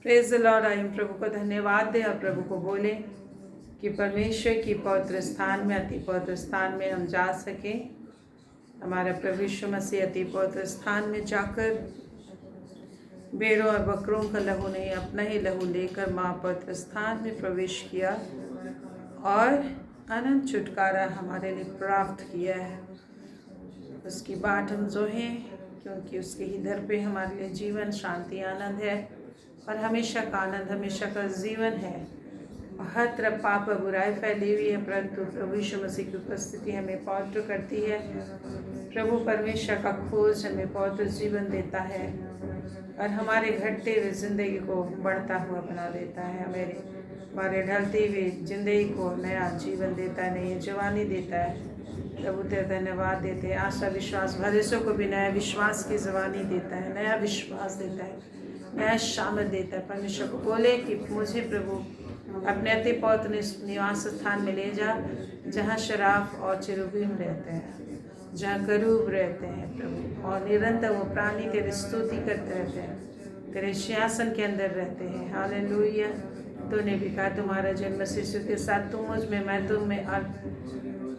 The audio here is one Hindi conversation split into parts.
Praise the Lord. आइए प्रभु को धन्यवाद दें और प्रभु को बोले कि परमेश्वर की पवित्र स्थान में, अति पवित्र स्थान में हम जा सकें। हमारा प्रभु यीशु मसीह अति पवित्र स्थान में जाकर भेड़ों और बकरों का लहू नहीं, अपना ही लहू लेकर माँ पवित्र स्थान में प्रवेश किया और अनंत छुटकारा हमारे लिए प्राप्त किया है। उसकी बाट हम जो हैं, क्योंकि उसके ही दर पे हमारे लिए जीवन, शांति, आनंद है और हमेशा का आनंद, हमेशा का जीवन है। हर तरफ पाप और बुराई फैली हुई है, परंतु प्रभु यीशु मसीह की उपस्थिति हमें पवित्र करती है। प्रभु परमेश्वर का खोज हमें पवित्र जीवन देता है और हमारे घटते हुए ज़िंदगी को बढ़ता हुआ बना देता है। हमारे ढलती हुई ज़िंदगी को नया जीवन देता है, नई जवानी देता है। प्रभु तेरा धन्यवाद देते हैं। आशा विश्वास भरोसों को भी नया विश्वास की जवानी देता है, नया विश्वास देता है, नया शामिल देता है। परमेश्वर को बोले कि मुझे प्रभु अपने अति पवित्र निवास स्थान में ले जा, जहाँ शराफ और चिरुबीम रहते हैं, जहाँ करूब रहते हैं प्रभु, और निरंतर वो प्राणी तेरी स्तुति करते रहते हैं, तेरे सिंहासन के अंदर रहते हैं। हालेलुया। तूने भी कहा तुम्हारा जन्म शिशु के साथ, तुम मुझ में, मैं तुम में और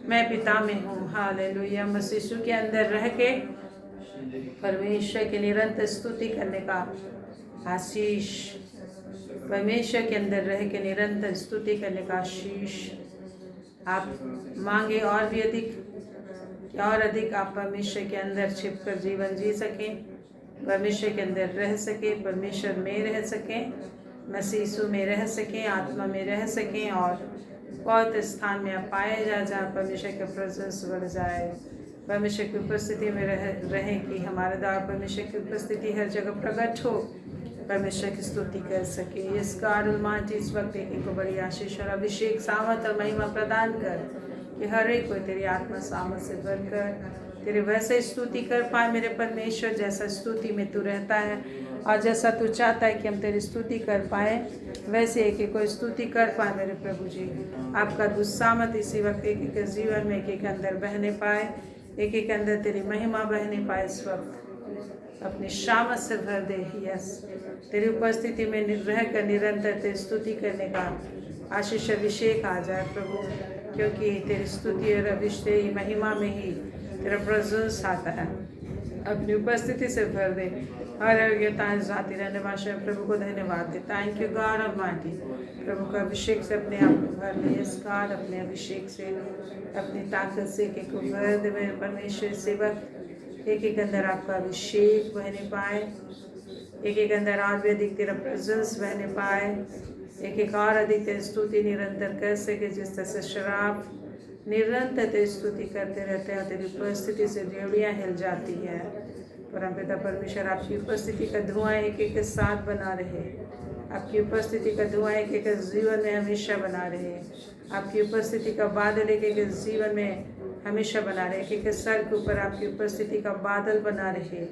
मैं पिता में हूँ। हालेलुया। मसीह के अंदर रह के परमेश्वर की निरंतर स्तुति करने का आशीष, परमेश्वर के अंदर रह के निरंतर स्तुति करने का आशीष आप मांगे और भी अधिक और अधिक आप परमेश्वर के अंदर छिपकर जीवन जी सकें, परमेश्वर के अंदर रह सकें, परमेश्वर में रह सकें, मसीह यीशु में रह सकें, आत्मा में रह सकें और पवित्र स्थान में आप पाए जा, जहाँ परमेश्वर का प्रेजेंस बढ़ जाए, परमेश्वर की उपस्थिति में रहें कि हमारे द्वारा परमेश्वर की उपस्थिति हर जगह प्रकट हो, परमेश्वर की स्तुति कर सके। इस गॉड ऑलमाइटी इस वक्त एक को बड़ी आशीष और अभिषेक, सामर्थ और महिमा प्रदान कर कि हर एक को तेरी आत्मा सामर्थ से भरकर तेरे वैसे स्तुति कर पाए मेरे परमेश्वर, जैसा स्तुति में तू रहता है और जैसा तू चाहता है कि हम तेरी स्तुति कर पाए, वैसे एक एक को स्तुति कर पाए मेरे प्रभु जी। आपका दुस्सामत इसी वक्त एक एक जीवन में एक एक अंदर बहने पाए, एक एक अंदर तेरी महिमा बहने पाए। इस वक्त अपनी शामत से भर दे। यस, तेरी उपस्थिति में रहकर निरंतर तेरी स्तुति करने का आशीष अभिषेक आ जाए प्रभु, क्योंकि तेरी स्तुति और अभिषेक महिमा में ही तेरा प्रेजेंस आता है। अपनी उपस्थिति से भर दे। हर योग्यता जाती रहने वाले प्रभु को धन्यवाद दे। Thank you God almighty. प्रभु का अभिषेक से अपने आप को भर ले। इस गॉड अपने अभिषेक से, अपनी ताकत से एक को भर दे मेरे परमेश्वर सेवक। एक एक अंदर आपका अभिषेक बहने पाए, एक एक अंदर और भी अधिक तेरा प्रेजेंस बहने पाए, एक एक और अधिक तेरी स्तुति निरंतर कर सके। जिस तरह से शराब निरंतर तेरी स्तुति करते रहते हैं, तेरी उपस्थिति से रेवड़ियाँ हिल जाती है। परमपिता परमेश्वर आपकी उपस्थिति का धुआं एक एक के साथ बना रहे, आपकी उपस्थिति का धुआं एक एक जीवन में हमेशा बना रहे, आपकी उपस्थिति का बादल एक एक जीवन में हमेशा बना रहे। एक एक सर के ऊपर आपकी उपस्थिति का बादल बना रहे,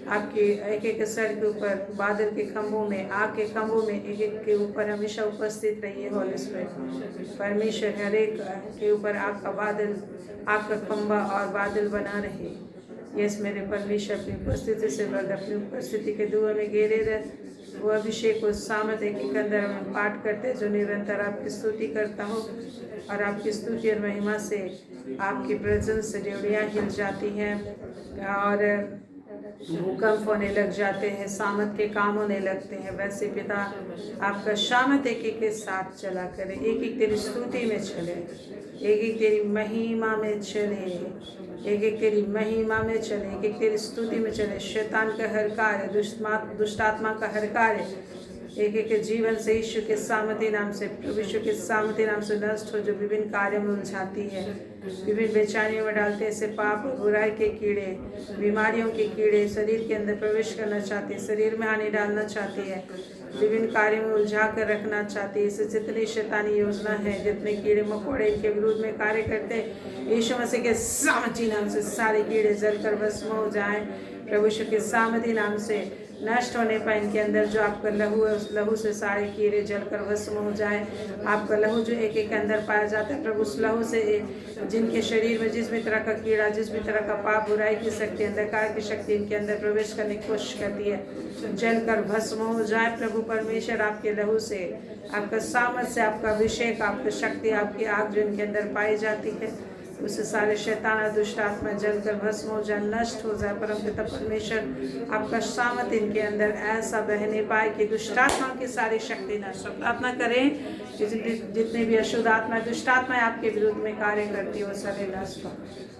आपके एक एक सर के ऊपर बादल के खंभों में, आग के खंभों में एक एक के ऊपर हमेशा उपस्थित रहिए। होली स्पिरिट परमेश्वर हर एक के ऊपर आग का बादल, आग का खंभा और बादल बना रहे। यस मेरे परमेश्वर अपनी उपस्थिति से वर्ग अपनी उपस्थिति के धुएं में घेरे रहे। वो अभिषेक को सामर्थ एक एक अंदर में पाठ करते जो निरंतर आपकी स्तुति करता हो, और आपकी स्तुति और महिमा से आपकी प्रेजेंस से डेवड़ियाँ हिल जाती हैं और भूकंप होने लग जाते हैं, सामत के काम होने लगते हैं। वैसे पिता आपका शामत एक एक के साथ चला करे, एक एक तेरी स्तुति में चले, एक एक तेरी महिमा में चले, एक एक तेरी महिमा में चले, एक एक तेरी स्तुति में चले। शैतान का हर कार्य, दुष्टात्मा का हर कार्य एक एक के जीवन से यीशु के सामर्थी नाम से, प्रभु यीशु के सामर्थी नाम से नष्ट हो, जो विभिन्न कार्यों में उलझाती है, विभिन्न बेचैनियों में डालते हैं। ऐसे पाप बुराई के कीड़े, बीमारियों के कीड़े शरीर के अंदर प्रवेश करना चाहती है, शरीर में हानि डालना चाहती है, विभिन्न कार्यों में उलझा कर रखना चाहती है। इससे जितनी शैतानी योजना है, जितने कीड़े मकोड़े इनके विरुद्ध में कार्य करते हैं, यीशु मसीह के सामर्थी नाम से सारे कीड़े जलकर भस्म हो जाएं। प्रभु यीशु के सामर्थी नाम से नष्ट होने पर इनके अंदर जो आपका लहू है, उस लहू से सारे कीड़े जलकर भस्म हो जाए। आपका लहू जो एक एक के अंदर पाया जाता है प्रभु, उस लहू से जिनके शरीर में जिस भी तरह का कीड़ा, जिस भी तरह का पाप, बुराई की शक्ति, अंधकार की शक्ति इनके अंदर प्रवेश करने की कोशिश करती है, जलकर भस्म हो जाए। प्रभु परमेश्वर आपके लहू से, आपका सामर्थ से, आपका अभिषेक, आपकी शक्ति, आपकी आग जो इनके अंदर पाई जाती है, उससे सारे शैतान और दुष्ट आत्मा जलकर भस्म हो जाए, नष्ट हो जाए। परमपिता परमेश्वर आपका सामर्थ इनके अंदर ऐसा बहने पाए कि दुष्ट आत्माओं की सारी शक्ति नष्ट हो। प्रार्थना करें कि जितने भी अशुद्ध आत्मा, दुष्ट आत्माएं आपके विरुद्ध में कार्य करती हो, सारे नष्ट हो।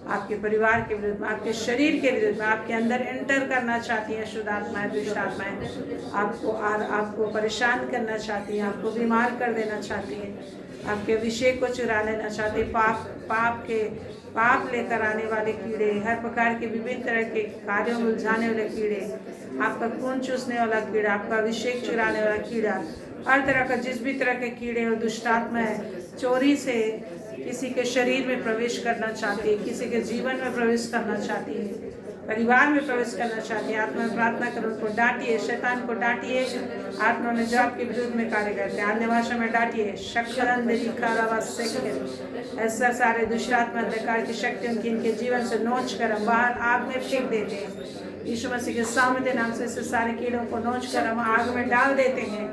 आपके परिवार के विरुद्ध में, आपके शरीर के विरुद्ध में, आपके अंदर एंटर करना चाहती हैं अशुद्ध आत्माएं, दुष्ट आत्माएं, आपको परेशान करना चाहती हैं, आपको बीमार कर देना चाहती हैं, आपके अभिषेक को चुरा लेना चाहते, पाप लेकर आने वाले कीड़े, हर प्रकार के विभिन्न तरह के कार्यों में उलझाने वाले कीड़े, आपका खून चूसने वाला कीड़ा, आपका अभिषेक चुराने वाला कीड़ा, हर तरह का जिस भी तरह के कीड़े और दुष्ट आत्मा है, चोरी से किसी के शरीर में प्रवेश करना चाहती है, किसी के जीवन में प्रवेश करना चाहती है, परिवार में प्रवेश करना चाहती है, आत्मा में प्रार्थना करो, उनको डांटिए, शैतान को डांटिए। आत्मा में जो आपके विरुद्ध में कार्य करते हैं, अन्य भाषा में डांटिए। ऐसा सारे दुष्ट आत्मा, अंधकार की शक्ति उनकी इनके जीवन से नोच कर हम बाहर आग में फेंक देते हैं। यीशु मसीह के सामर्थ्य नाम से सारे कीड़ों को नोच कर हम आग में डाल देते हैं।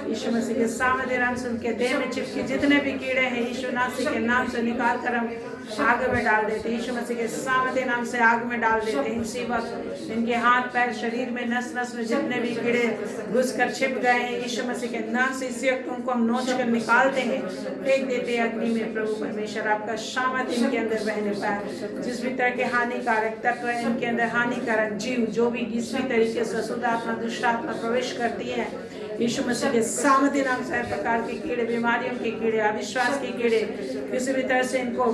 यीशु मसीह के सामर्थ्य नाम से उनके देह में चिपके जितने भी कीड़े हैं, यीशु मसीह के नाम से निकाल कर हम आग में डाल देते हैं। यीशु मसीह के सामर्थ्य नाम से आग में डाल देते हैं। इसी वक्त इनके हाथ पैर शरीर में नस नस में जितने भी कीड़े घुस कर छिप गए हैं, यीशु मसीह के नाम से इसी वक्त उनको हम नोच कर निकालते हैं, फेंक देते हैं अग्नि में। प्रभु परमेश्वर आपका सामर्थ्य इनके अंदर बहने पाए। जिस भी तरह के हानिकारक तत्व है इनके अंदर, हानिकारक जीव जो भी किस भी तरीके से अशुद्ध आत्मा, दुष्ट आत्मा प्रवेश करती है, यीशु मसीह के सामर्थ्य नाम से हर प्रकार के कीड़े, बीमारियों के कीड़े, अविश्वास के कीड़े, किसी भी तरह से इनको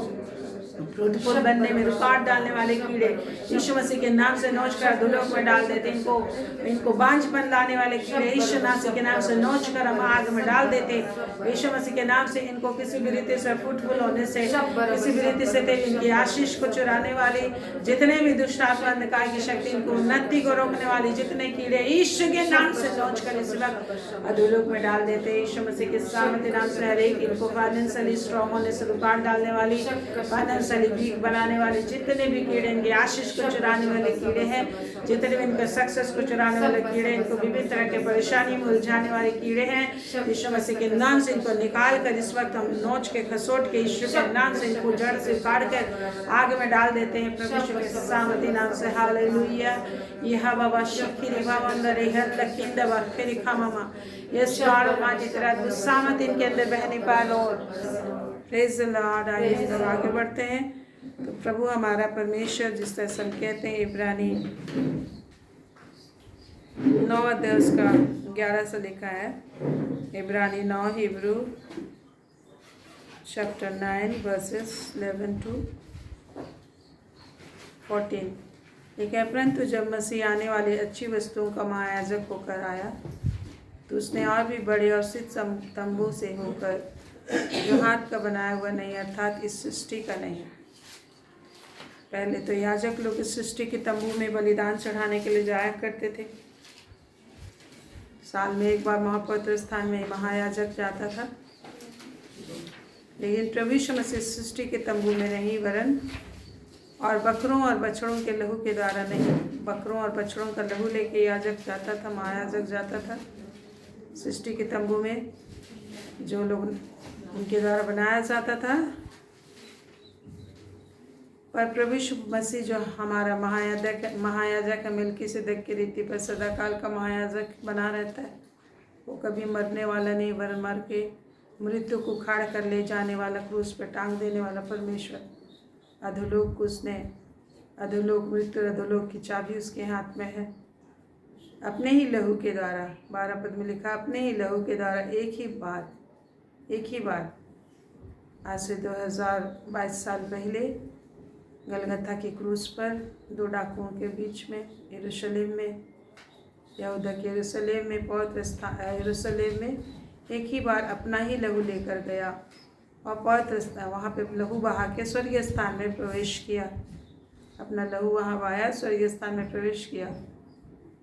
फ्रूटफुल बनने में रुकावट डालने वाले कीड़े, यीशु मसीह के नाम से नोच कर धुलोक में डाल देते। इनको बांझपन लाने वाले कीड़े यीशु मसीह के नाम से नोच कर हम आग में डाल देते। यीशु मसीह के नाम से इनको किसी भी रीति से फ्रूटफुल होने से, किसी भी रीति से इनकी आशीष को चुराने वाली जितने भी दुष्ट आत्मा, अंधकार की शक्ति, इनको उन्नति को रोकने वाली जितने कीड़े, यीशु के नाम से नोच कर इस वक्त अधोलोक में डाल देते। यीशु मसीह के सामर्थ्य नाम से हर एक इनको फाइनेंशियली स्ट्रॉन्ग होने से रुकावट डालने वाली, फाइनेंशियली वीक बनाने वाले जितने भी कीड़े, इनकी आशीष को चुराने वाले कीड़े हैं, जितने भी इनके सक्सेस को चुराने वाले कीड़े, इनको विभिन्न तरह के परेशानी में उलझाने वाले कीड़े हैं, यीशु मसीह के नाम से इनको निकाल कर इस वक्त हम नोच के खसोट के यीशु के नाम से इनको जड़ से काट कर आग में डाल देते हैं। प्रभु यीशु के सामर्थ्य नाम से हालेलुया। यह बाबा शक्ति बाबा अंदर हर लखिंदा फिर खामा यस गॉड माटी तेरा सामर्थ्य इनके अंदर बहने पाए लॉर्ड। Praise the Lord. आइए हम आगे बढ़ते हैं। तो प्रभु हमारा परमेश्वर, जिस तरह से हम कहते हैं, इब्रानी 9 अध्याय उसका 11 से लिखा है। इब्रानी 9 हिब्रू चैप्टर 9 वर्सेस 11 to 14 लिखा है, परंतु जब मसीह आने वाली अच्छी वस्तुओं का महायाजक होकर आया तो उसने और भी बड़े और सिद्ध तंबू से होकर, जो हाथ का बनाया हुआ नहीं अर्थात इस सृष्टि का नहीं। पहले तो याजक लोग इस सृष्टि के तंबू में बलिदान चढ़ाने के लिए जाया करते थे। साल में एक बार महापवित्र स्थान में महायाजक जाता था, लेकिन प्रभु यीशु मसीह सृष्टि के तंबू में नहीं, वरन और बकरों और बछड़ों के लहू के द्वारा नहीं, बकरों और बछड़ों का लहू लेके याजक जाता था, महायाजक जाता था सृष्टि के तंबू में, जो लोग उनके द्वारा बनाया जाता था। पर प्रभु यीशु मसीह जो हमारा महायाजक है, मेलकीसेदक की रीति पर सदाकाल का महायाजक बना रहता है। वो कभी मरने वाला नहीं, वरन मर के मृत्यु को उखाड़ कर ले जाने वाला, क्रूस पर टांग देने वाला परमेश्वर। अधोलोक को उसने, अधोलोक, मृत्यु अधोलोक की चाबी उसके हाथ में है। अपने ही लहू के द्वारा, 12 पद में लिखा, अपने ही लहू के द्वारा एक ही बार आज से 2022 साल पहले गलगथा की क्रूस पर 2 डाकुओं के बीच में यरूशलेम में, यहूदा के यरूशलेम में, पवित्र स्थान यरूशलेम में एक ही बार अपना ही लहू लेकर गया और पवित्र वहाँ पे लहू बहा के स्वर्गीय स्थान में प्रवेश किया। अपना लहू वहाँ बहाया, स्वर्गीय स्थान में प्रवेश किया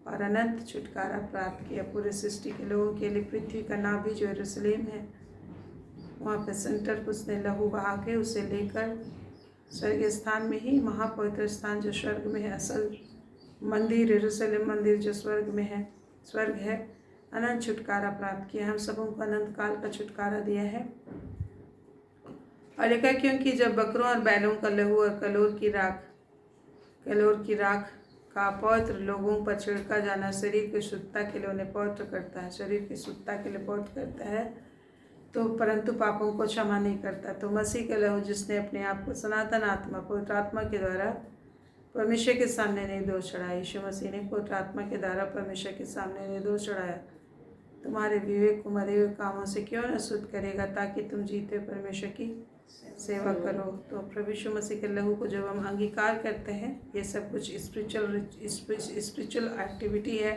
और अनंत छुटकारा प्राप्त किया। पूरे सृष्टि के लोगों के लिए पृथ्वी का नाभि जो यरूशलेम है, वहाँ पर सेंटर पर उसने लहू बहा के उसे लेकर स्वर्गीय स्थान में ही, महापवित्र स्थान जो स्वर्ग में है, असल मंदिर यरूशलेम मंदिर जो स्वर्ग में है, स्वर्ग है, अनंत छुटकारा प्राप्त किया। हम सबों को अनंत काल का छुटकारा दिया है। और लिखा क्योंकि जब बकरों और बैलों का लहू और कलोर की राख का पवित्र लोगों पर छिड़का जाना शरीर की शुद्धता के लिए उन्हें पवित्र करता है, शरीर की शुद्धता के लिए पवित्र करता है, तो परंतु पापों को क्षमा नहीं करता। तो मसीह का लहू जिसने अपने आप को सनातन आत्मा पवित्र आत्मा के द्वारा परमेश्वर के सामने निर्दोष चढ़ाया, यीशु मसीह ने पवित्र आत्मा के द्वारा परमेश्वर के सामने निर्दोष चढ़ाया, तुम्हारे विवेक को मरे हुए कामों से क्यों न शुद्ध करेगा, ताकि तुम जीते परमेश्वर की सेवा करो। तो प्रभु यीशु मसीह के लहू को जब हम अंगीकार करते हैं, ये सब कुछ स्पिरिचुअल एक्टिविटी है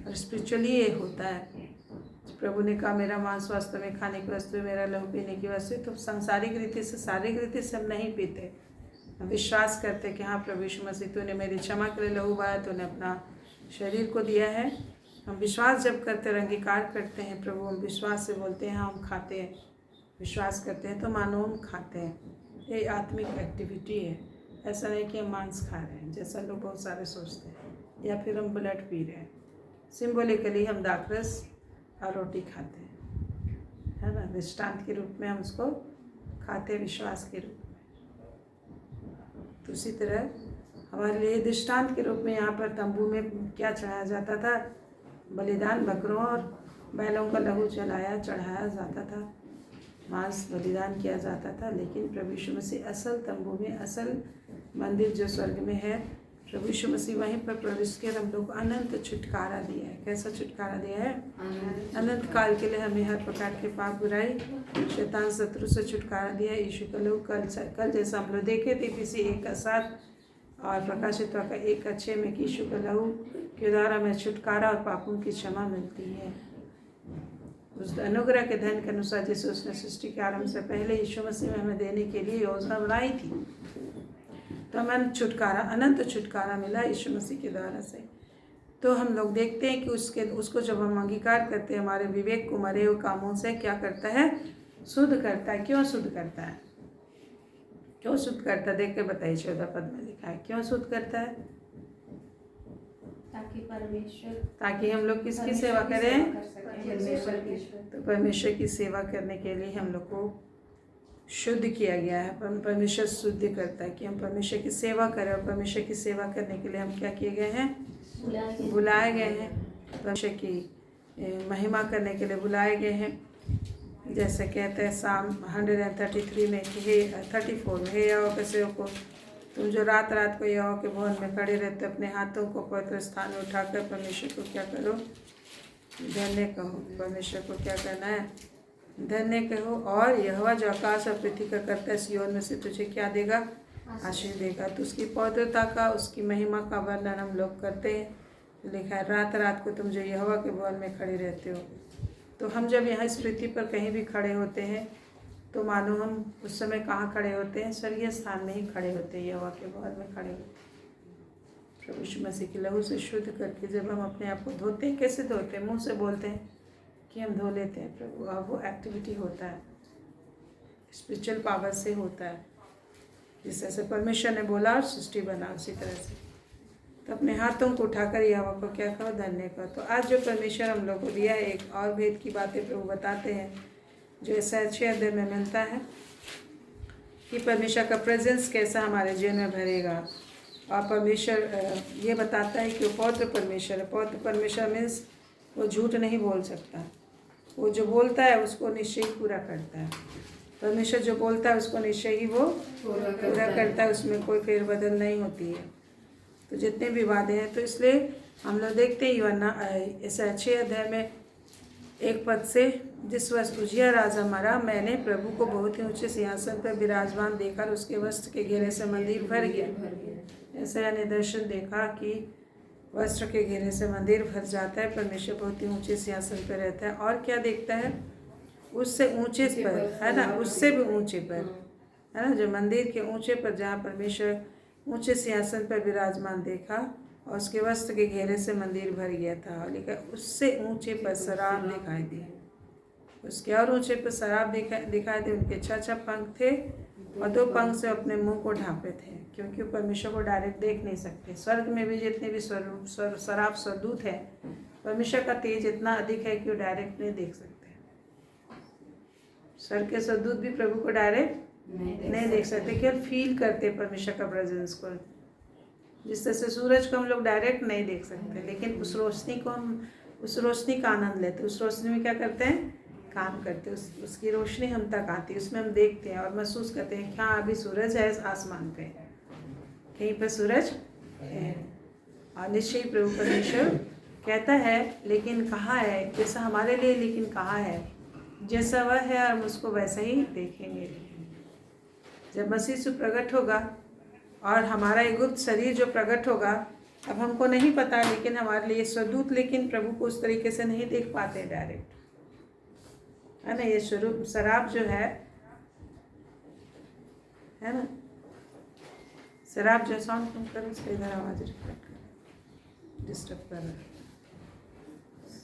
और स्पिरिचुअली ये होता है। प्रभु ने कहा मेरा मांस वास्तव में खाने की वस्तु है, मेरा लहू पीने की वस्तु है। तो सांसारिक रीति से, शारीरिक रीति से हम नहीं पीते, हम विश्वास करते कि हाँ प्रभु यीशु मसीह तूने मेरी क्षमा के लिए लहू बहाया, तूने अपना शरीर को दिया है। हम विश्वास जब करते हैं, अंगीकार करते हैं प्रभु, हम विश्वास से बोलते हैं हाँ हम खाते हैं, विश्वास करते हैं तो मानो हम खाते हैं। ये आत्मिक एक्टिविटी है, ऐसा नहीं कि हम मांस खा रहे हैं जैसा लोग बहुत सारे सोचते हैं, या फिर हम ब्लड पी रहे हैं। सिम्बोलिकली हम दाखरस और रोटी खाते हैं, है ना, दृष्टांत के रूप में हम उसको खाते हैं, विश्वास के रूप में। तो उसी तरह हमारे लिए दृष्टांत के रूप में यहाँ पर तंबू में क्या चढ़ाया जाता था, बलिदान, बकरों और बैलों का लहू चढ़ाया जाता था, मांस बलिदान किया जाता था। लेकिन प्रभु यीशु मसीह असल तंबू में, असल मंदिर जो स्वर्ग में है, प्रभु यीशु मसीह वहीं पर प्रवेश कर हम लोग को अनंत छुटकारा दिया है। कैसा छुटकारा दिया है? अनंत काल के लिए हमें हर प्रकार के पाप, बुराई, शैतान, शत्रु से छुटकारा दिया है। यीशु का लोग कल जैसा हम लोग देखे थे इफिसी 1:7 और प्रकाशित वाक्य 1:6 में कि यीशु का लहू के द्वारा हमें छुटकारा और पापों की क्षमा मिलती है। उस अनुग्रह के धन के अनुसार जिसे उसने सृष्टि के आरंभ से पहले यीशु मसीह में हमें देने के लिए योजना बनाई थी, तो हमें छुटकारा, अनंत छुटकारा मिला यीशु मसीह के द्वारा से। तो हम लोग देखते हैं कि उसको जब हम अंगीकार करते हैं, हमारे विवेक को मरे हुए कामों से क्या करता है? शुद्ध करता है। क्यों शुद्ध करता है? क्यों शुद्ध करता है? देख के बताइए, 14 पद में लिखा है क्यों शुद्ध करता है? ताकि हम लोग किसकी सेवा करें? तो परमेश्वर की सेवा करने के लिए हम लोग को शुद्ध किया गया है। परमेश्वर शुद्ध करता है कि हम परमेश्वर की सेवा करें, और परमेश्वर की सेवा करने के लिए हम क्या किए गए हैं? बुलाए गए हैं। परमेश्वर की महिमा करने के लिए बुलाए गए हैं। जैसे कहते हैं साम 133 में कि हे 34 में, हे यहोवा के सेवकों, तुम जो रात रात को यहोवा के भवन में खड़े रहते, अपने हाथों को पवित्र स्थान में उठाकर परमेश्वर को क्या करो? धन्य कहो। परमेश्वर को क्या करना है? धन्य कहो। और यहोवा जो आकाश और पृथ्वी का करता है, सिय्योन में से तुझे क्या देगा? आशीष देगा। तो उसकी पवित्रता का, उसकी महिमा का वर्णन हम लोग करते हैं। लिखा है रात रात को तुम जो यहोवा के भवन में खड़े रहते हो। तो हम जब यहाँ इस पृथ्वी पर कहीं भी खड़े होते हैं, तो मानो हम उस समय कहाँ खड़े होते हैं? स्वर्गीय स्थान में ही खड़े होते हैं, यहोवा के भवन में खड़े होते हैं। प्रभु यीशु मसीह के लहू से शुद्ध करके जब हम अपने आप को धोते हैं, कैसे धोते हैं? मुंह से बोलते हैं कि हम धो लेते हैं प्रभु, और वो एक्टिविटी होता है, स्पिरिचुअल पावर से होता है। जिस तरह से परमेश्वर ने बोला और सृष्टि बना, उसी तरह से। तो अपने हाथों को उठाकर यहोवा को क्या कहो? धन्य कहो। तो आज जो परमेश्वर हम लोग को दिया है, एक और भेद की बातें प्रभु बताते हैं, जो ऐसा 6 अध्याय में मिलता है कि परमेश्वर का प्रेजेंस कैसा हमारे जीवन में भरेगा। और परमेश्वर ये बताता है कि वो पवित्र परमेश्वर है। पवित्र परमेश्वर मीन्स वो झूठ नहीं बोल सकता, वो जो बोलता है उसको निश्चय ही पूरा करता है। परमेश्वर जो बोलता है उसको निश्चय ही वो पूरा करता है, उसमें कोई फेरबदल नहीं होती है। तो जितने भी वादे हैं, तो इसलिए हम लोग देखते हैं यूहन्ना ऐसा 6 अध्याय में 1 पद से, जिस वर्ष उजिया राजा मरा, मैंने प्रभु को बहुत ही ऊंचे सिंहासन पर विराजमान देखा, उसके वस्त्र के घेरे से मंदिर भर गया। ऐसा यानी दर्शन देखा कि वस्त्र के घेरे से मंदिर भर जाता है। परमेश्वर बहुत ही ऊंचे सिंहासन पर रहता है। और क्या देखता है? उससे ऊंचे पर, है ना, उससे भी ऊंचे पर, है ना, जो मंदिर के ऊंचे पर, जहाँ परमेश्वर ऊंचे सिंहासन पर विराजमान देखा, और उसके वस्त्र के घेरे से मंदिर भर गया था। लेकिन उससे ऊंचे पर सराब दिखाई दिए, उसके और ऊंचे पर सराब दिखाई दे। उनके 6 पंख थे और 2 पंख से अपने मुंह को ढांपे थे, क्योंकि परमेश्वर को डायरेक्ट देख नहीं सकते। स्वर्ग में भी जितने भी शराब स्वदूत है, परमेश्वर का तेज इतना अधिक है कि वो डायरेक्ट नहीं देख सकते। स्वर्ग के स्वदूत भी प्रभु को डायरेक्ट नहीं देख सकते, केवल फील करते परमेश्वर का प्रेजेंस को। जिस तरह से सूरज को हम लोग डायरेक्ट नहीं देख सकते, लेकिन उस रोशनी को हम उस रोशनी का आनंद लेते। उस रोशनी में क्या करते हैं, काम करते। उसकी रोशनी हम तक आती है, उसमें हम देखते हैं और महसूस करते हैं क्या अभी सूरज है आसमान पे, कहीं पर सूरज है। और निश्चय प्रभु परमेश्वर कहता है, लेकिन कहाँ है, जैसा हमारे लिए, लेकिन कहाँ है, जैसा वह है हम उसको वैसा ही देखेंगे। जब मसीह से प्रकट होगा और हमारा ये गुप्त शरीर जो प्रकट होगा, अब हमको नहीं पता, लेकिन हमारे लिए स्वदूत लेकिन प्रभु को उस तरीके से नहीं देख पाते डायरेक्ट, है ना। ये स्वरूप शराब जो है ना, शराब जो साउंड कम करो, उसके इधर आवाज़ डिस्टर्ब कर रहा है।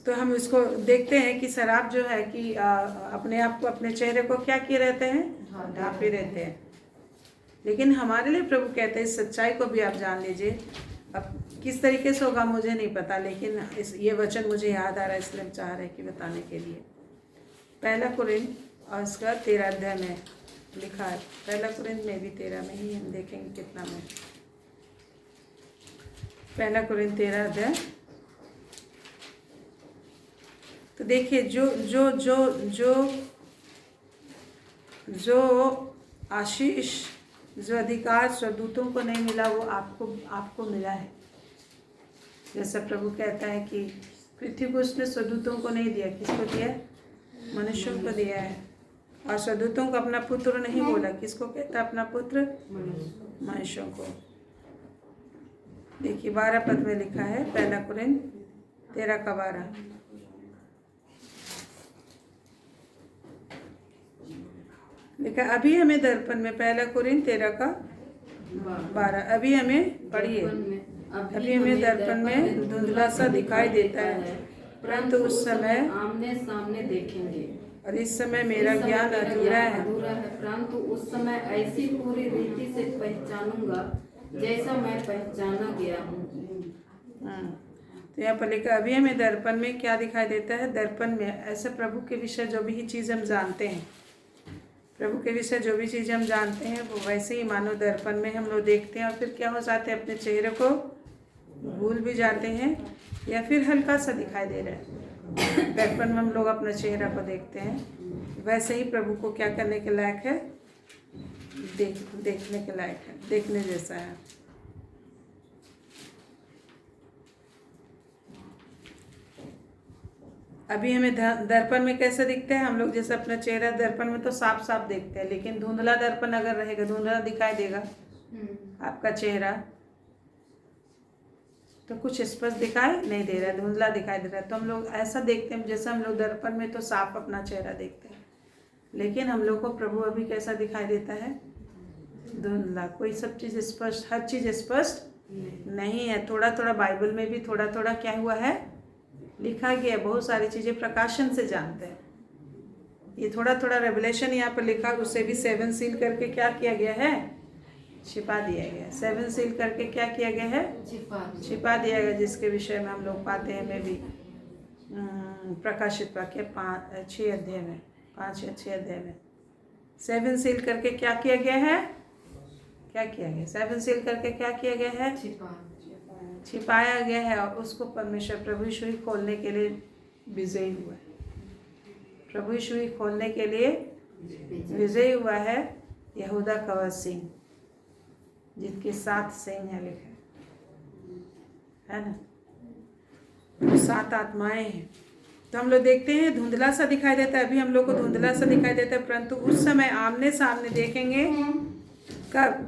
तो हम इसको देखते हैं कि शराब जो है कि अपने आप को, अपने चेहरे को क्या किए रहते हैं, ढांपे रहते हैं। लेकिन हमारे लिए प्रभु कहते हैं, इस सच्चाई को भी आप जान लीजिए। अब किस तरीके से होगा मुझे नहीं पता, लेकिन ये वचन मुझे याद आ रहा है, इसलिए हम चाह रहे हैं कि बताने के लिए। 1 कुरिन्थ और उसका 13 अध्याय में लिखा है। 1 कुरिन्थ में भी 13 में ही, हम देखेंगे कितना में। 1 कुरिन्थ 13 अध्याय। तो देखिए, जो जो जो जो जो आशीष, जो अधिकार स्वदूतों को नहीं मिला, वो आपको मिला है। जैसा प्रभु कहता है कि पृथ्वी को उसने स्वदूतों को नहीं दिया, किसको दिया, मनुष्यों को दिया है। और स्वदूतों को अपना पुत्र नहीं बोला, किसको कहता, अपना पुत्र, मनुष्यों को। देखिए 12 पद में लिखा है, 1 कुरिन्थ 13 का 12। लिखा, अभी हमें दर्पण में, 1 कुरिन्थ 13 का 12, अभी हमें पढ़िए, अभी हमें दर्पण में धुंधला सा दिखाई देता है, परंतु उस समय आमने सामने देखेंगे। और इस समय मेरा ज्ञान अधूरा है, परंतु उस समय ऐसी पूरी रीति से पहचानूंगा जैसा मैं पहचाना गया हूँ। तो यहाँ पर लिखा, अभी हमें दर्पण में क्या दिखाई देता है, दर्पण में ऐसे प्रभु के विषय जो भी चीज़ हम जानते हैं, प्रभु के विषय जो भी चीज़ हम जानते हैं, वो वैसे ही मानो दर्पण में हम लोग देखते हैं। और फिर क्या हो जाते हैं, अपने चेहरे को भूल भी जाते हैं, या फिर हल्का सा दिखाई दे रहा है। दर्पण में हम लोग अपने चेहरा को देखते हैं, वैसे ही प्रभु को क्या करने के लायक है, देखने के लायक है, देखने जैसा है। अभी हमें दर्पण में कैसे दिखते हैं हम लोग, जैसे अपना चेहरा दर्पण में तो साफ साफ देखते हैं, लेकिन धुंधला दर्पण अगर रहेगा, धुंधला दिखाई देगा आपका चेहरा, तो कुछ स्पष्ट दिखाई नहीं दे रहा है, धुंधला दिखाई दे रहा है। तो हम लोग ऐसा देखते हैं, जैसे हम लोग दर्पण में तो साफ अपना चेहरा देखते हैं, लेकिन हम लोग को प्रभु अभी कैसा दिखाई देता है, धुंधला। कोई सब चीज़ स्पष्ट, हर चीज़ स्पष्ट नहीं है। थोड़ा थोड़ा बाइबल में भी थोड़ा थोड़ा क्या हुआ है, लिखा गया। बहुत सारी चीज़ें प्रकाशन से जानते हैं, ये थोड़ा थोड़ा रेवलेशन यहाँ पर लिखा, उसे भी 7 सील करके क्या किया गया है, छिपा दिया गया। 7 सील करके क्या किया गया है, छिपा दिया गया, जिसके विषय में हम लोग पाते हैं में भी प्रकाशित वाक्य 5-6 अध्याय में, 5 या 6 अध्याय में 7 सील करके क्या किया गया है, क्या किया गया, 7 सील करके क्या किया गया है, छिपाया गया है। और उसको परमेश्वर प्रभु यीशु ही खोलने के लिए विजयी हुआ है। प्रभु यीशु ही खोलने के लिए विजयी हुआ है। यहूदा कवच सिंह, जिनके 7 सिंह है, लिखे है ना, वो 7 आत्माएं हैं। तो हम लोग देखते हैं धुंधला सा दिखाई देता है, अभी हम लोग को धुंधला सा दिखाई देता है, परंतु उस समय आमने सामने देखेंगे। कब,